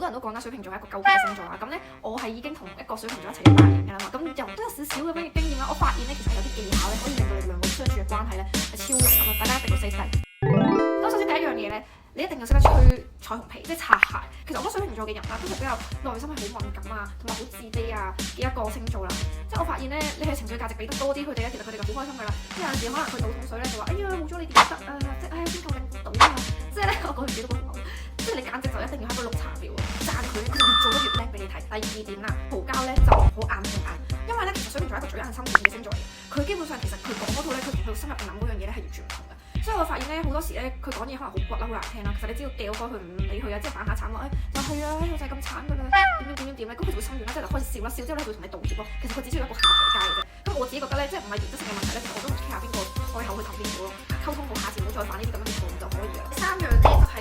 人都講啦，水瓶座係一個夠激嘅星座啦。咁咧，我係已經同一個水瓶座一齊咗8年㗎啦嘛。咁又都有少少咁樣嘅經驗啦。我發現咧，其實有啲技巧咧，可以令到你哋兩個相處嘅關係咧係超融洽啊！大家一定要死低。咁首先第一樣嘢咧，你一定要識得吹彩虹屁，即係擦鞋。其實我覺得水瓶座嘅人啦，都係比較內心係好敏感啊，同埋好自卑啊嘅一個星座啦。即係我發現咧，你係情緒價值俾得多啲佢哋咧，其實佢哋就好開心㗎啦。即係有陣時可能佢倒桶水咧，就話：哎呀冇咗你點得啊！即係哎呀邊個令到啊！即係咧，我講完幾多個同學，即係你簡直就一定要喺個綠茶婊讚佢咧，佢就越做得越叻俾你睇。第二點啦，嘈交咧就好硬碰硬，因為咧其實水瓶座係一個嘴硬心軟嘅星座嚟嘅，佢基本上其實佢講嗰套咧，佢同佢心入邊諗嗰樣嘢咧係完全唔同嘅。所以我發現咧好多時咧，佢講嘢可能好骨啦，好難聽啦。其實你只要掉開佢唔理佢啊，即係扮下慘話，就係啊，我就係咁慘㗎啦，點咧，咁佢就會心軟啦，即係就開始笑啦，笑之後咧就會同你道歉咯。其實佢只需要一個下台階嘅啫。咁我自己覺得咧，即係唔係原則性嘅問題咧，其實我都唔 care 邊個開口去氹邊個咯，溝通好，下次唔好再犯呢啲咁樣嘅錯誤就可以啦。第三樣咧就係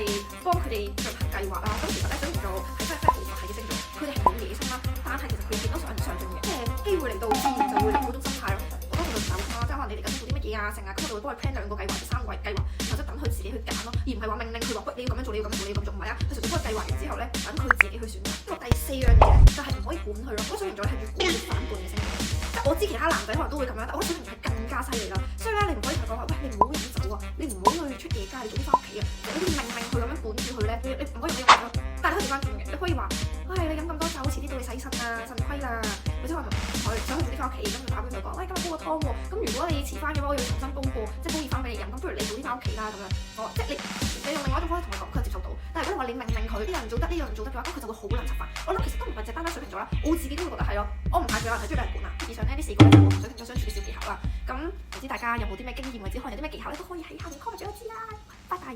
幫佢哋進行計劃啦。咁其實咧水瓶座係真係好佛系嘅星座，佢哋係冇野心啦，但係其實佢哋見到上進嘅，即係機會嚟到自然就會嚟嗰種心態咯。我當佢哋唔諗啦，即係可能你哋緊做啲乜嘢啊，成啊，咁我就會幫佢 plan 2個計劃、3個計劃，然後即係等佢自己去揀咯，而唔係話命令佢話，喂你要咁樣做，你要咁樣做，你要咁做，唔係啊，佢純粹幫佢計劃完之後咧，等佢自己去選擇。咁第4樣嘢咧就係唔可以管佢咯。嗰水瓶座係越管越反叛嘅星座，即係我知其他男仔可能都會咁樣，但我覺得水瓶座係更加犀利啦。所以咧你唔可以同佢講話，喂你唔好飲酒啊，你唔好去出夜街，你早啲翻屋企啊，你好似命令佢咁樣管住佢咧，你唔可以用呢個咯。但係你可以調翻轉嘅，你可以話，喂你飲咁多酒，遲啲到你洗腎啊，腎虧啦，或者可能佢想佢早啲翻屋企，咁就打俾佢講，喂今日煲個湯喎，咁如果你遲翻嘅話，我要重新煲過，即係煲熱翻俾你飲，咁不如你早啲翻屋企啦咁樣。即係你用另外一種方式同佢講，佢就接受到。但係如果你話你命令佢呢樣唔做得，呢樣唔做得嘅話，咁佢就會好撚執煩。我諗其實都唔係淨係單單水瓶座啦，我自己都會覺得係咯。我唔排除有人係中意俾人管啦。以上呢4個咧就係我同水瓶座相處嘅小技巧啦。咁唔知大家有冇啲咩經驗或者可能有啲咩技巧咧，都可以喺下面 comment 俾我知啦。拜拜。